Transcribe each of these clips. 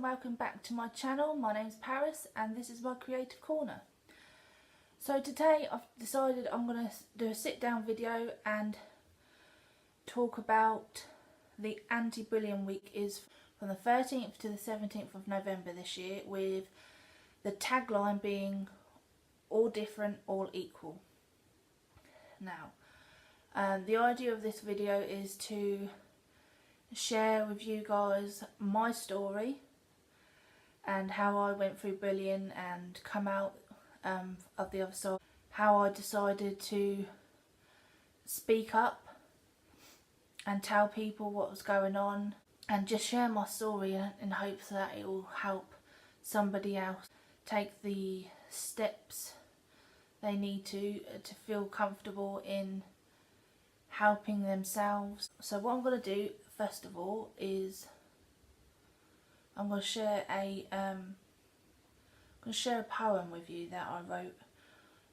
welcome back to my channel. My name's Paris and this is my creative corner. So today I've decided I'm going to do a sit down video and talk about the anti-bullying week is from the 13th to the 17th of November this year, with the tagline being all different, all equal. Now the idea of this video is to share with you guys my story and how I went through bullying and come out of the other side, how I decided to speak up and tell people what was going on, and just share my story in hopes that it will help somebody else take the steps they need to feel comfortable in helping themselves. So what I'm going to do first of all is I'm going to share a poem with you that I wrote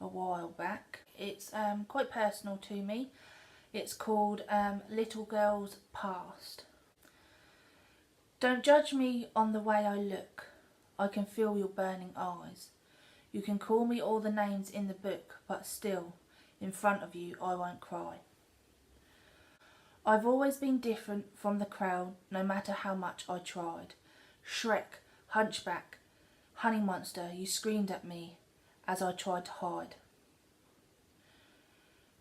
a while back. It's quite personal to me. It's called Little Girl's Past. Don't judge me on the way I look. I can feel your burning eyes. You can call me all the names in the book, but still, in front of you I won't cry. I've always been different from the crowd, no matter how much I tried. Shrek, Hunchback, Honey Monster, you screamed at me as I tried to hide.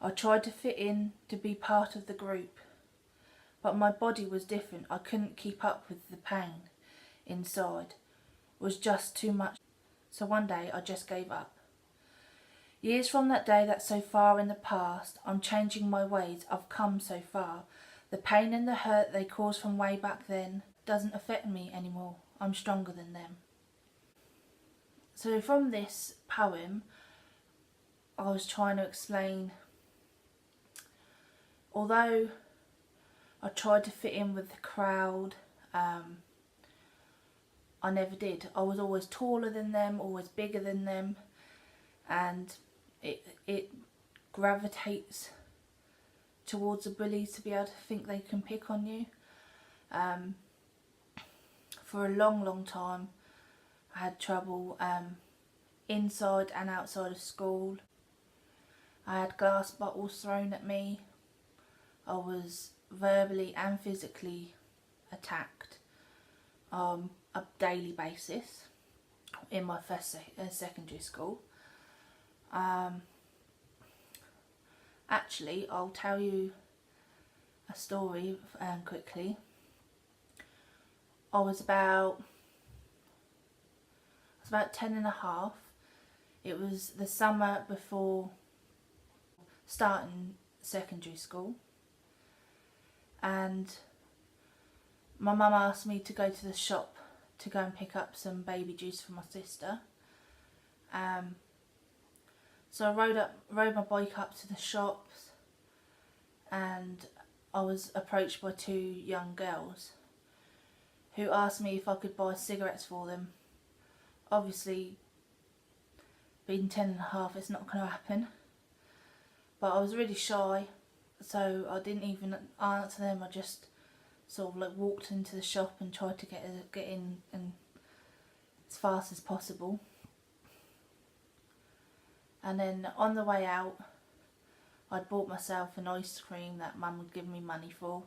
I tried to fit in, to be part of the group, but my body was different. I couldn't keep up with the pain inside. It was just too much. So one day I just gave up. Years from that day that's so far in the past, I'm changing my ways, I've come so far. The pain and the hurt they caused from way back then doesn't affect me anymore. I'm stronger than them. So from this poem, I was trying to explain, although I tried to fit in with the crowd, I never did. I was always taller than them, always bigger than them, and it gravitates towards the bullies to be able to think they can pick on you. For a long time I had trouble inside and outside of school. I had glass bottles thrown at me. I was verbally and physically attacked on a daily basis in my secondary school. Actually, I'll tell you a story quickly. I was about 10 and a half. It was the summer before starting secondary school, and my mum asked me to go to the shop to go and pick up some baby juice for my sister. So I rode my bike up to the shops, and I was approached by two young girls who asked me if I could buy cigarettes for them. Obviously, being 10 and a half, it's not going to happen. But I was really shy, so I didn't even answer them. I just sort of like walked into the shop and tried to get in and as fast as possible. And then on the way out, I'd bought myself an ice cream that Mum would give me money for,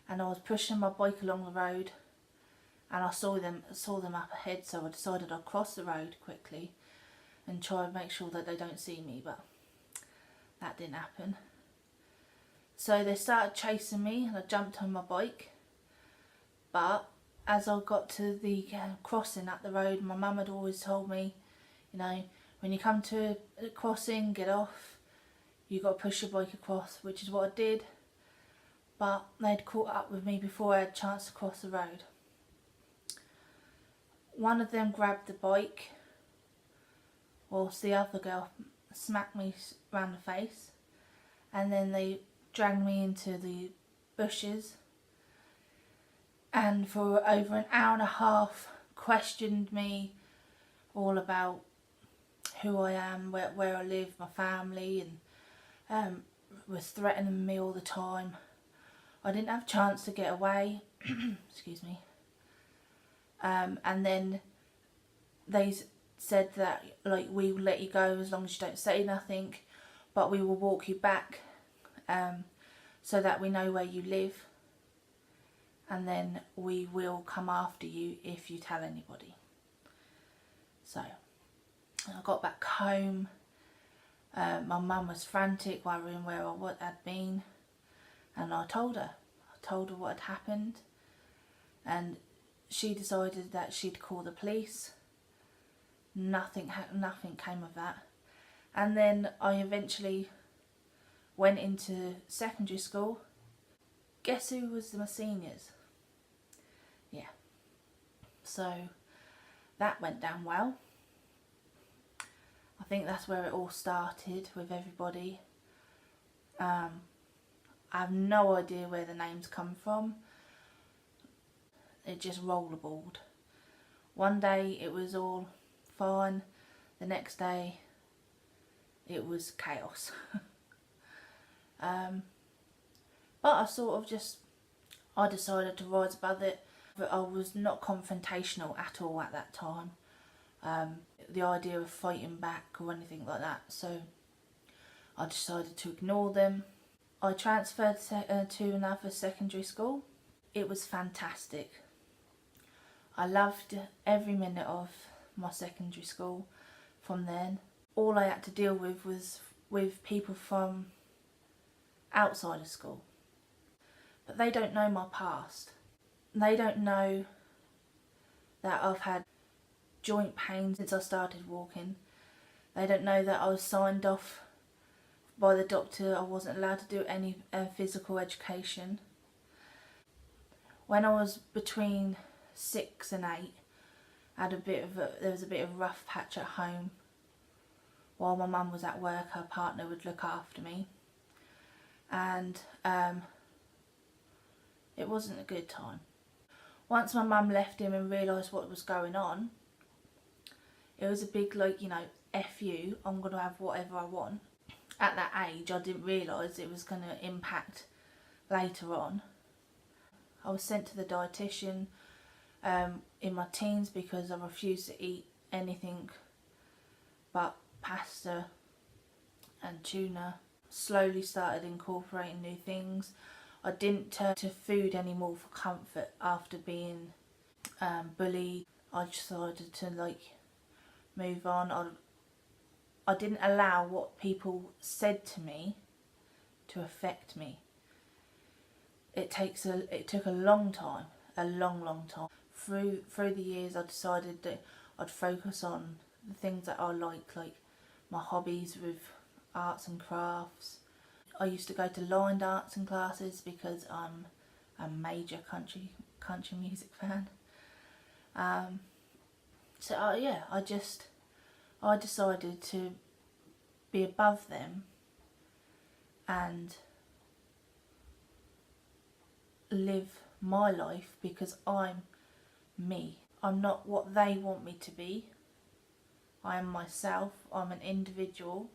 and I was pushing my bike along the road, and I saw them up ahead, so I decided I'd cross the road quickly and try and make sure that they don't see me, but that didn't happen. So they started chasing me and I jumped on my bike, but as I got to the crossing at the road, my mum had always told me, you know, when you come to a crossing, get off, you got to push your bike across, which is what I did, but they'd caught up with me before I had a chance to cross the road. One of them grabbed the bike, whilst the other girl smacked me round the face, and then they dragged me into the bushes, and for over an hour and a half questioned me all about who I am, where I live, my family, and was threatening me all the time. I didn't have a chance to get away. Excuse me. and then they said that like we will let you go as long as you don't say nothing, but we will walk you back so that we know where you live, and then we will come after you if you tell anybody. So I got back home. My mum was frantic, worrying where I had been, and I told her what had happened, and she decided that she'd call the police. Nothing came of that. And then I eventually went into secondary school. Guess who was my seniors? Yeah. So that went down well. I think that's where it all started with everybody. I have no idea where the names come from. It just rollerballed. One day it was all fine, the next day it was chaos. But I decided to rise above it. But I was not confrontational at all at that time. The idea of fighting back or anything like that, so I decided to ignore them. I transferred to another secondary school. It was fantastic. I loved every minute of my secondary school from then. All I had to deal with was with people from outside of school. But they don't know my past. They don't know that I've had joint pain since I started walking. They don't know that I was signed off by the doctor. I wasn't allowed to do any physical education. When I was between 6 and 8, there was a bit of a rough patch at home. While my mum was at work, her partner would look after me, and it wasn't a good time. Once my mum left him and realised what was going on, it was a big, like, you know, F you, I'm going to have whatever I want. At that age, I didn't realise it was going to impact later on. I was sent to the dietitian in my teens because I refused to eat anything but pasta and tuna. Slowly started incorporating new things. I didn't turn to food anymore for comfort after being bullied. I decided to move on. I didn't allow what people said to me to affect me. It took a long time, a long time. Through the years, I decided that I'd focus on the things that I like my hobbies with arts and crafts. I used to go to line dancing classes because I'm a major country music fan. I decided to be above them and live my life because I'm me. I'm not what they want me to be. I am myself. I'm an individual,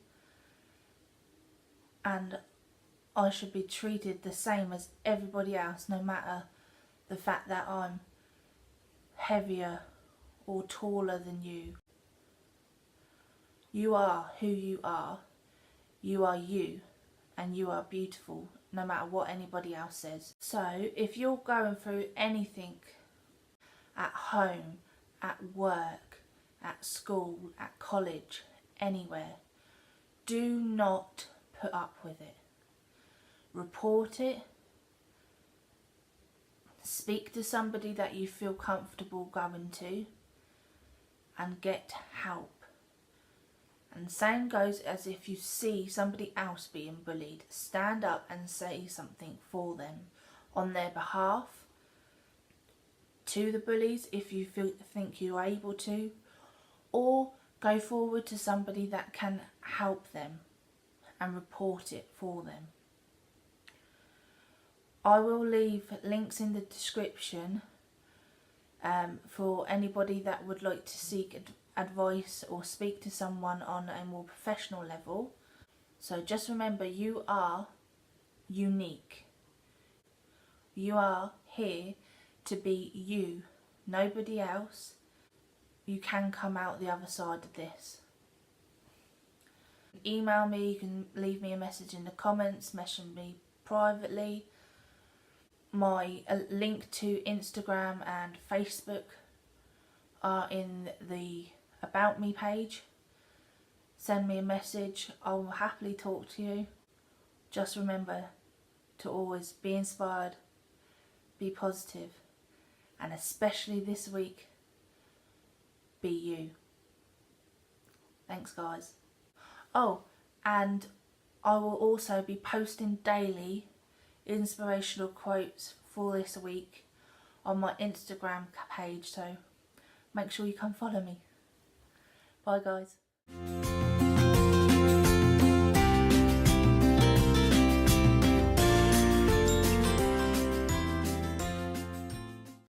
and I should be treated the same as everybody else, no matter the fact that I'm heavier or taller than you. You are who you are. You are you, and you are beautiful, no matter what anybody else says. So if you're going through anything at home, at work, at school, at college, anywhere, do not put up with it. Report it. Speak to somebody that you feel comfortable going to and get help. And same goes as if you see somebody else being bullied, stand up and say something for them on their behalf to the bullies if you think you're able to, or go forward to somebody that can help them and report it for them. I will leave links in the description for anybody that would like to seek advice or speak to someone on a more professional level. So just remember, you are unique. You are here to be you, nobody else, you can come out the other side of this. Email me, you can leave me a message in the comments, message me privately. My link to Instagram and Facebook are in the About Me page. Send me a message, I will happily talk to you. Just remember to always be inspired, be positive, and especially this week, be you. Thanks guys. Oh, and I will also be posting daily inspirational quotes for this week on my Instagram page, so make sure you come follow me. Bye guys.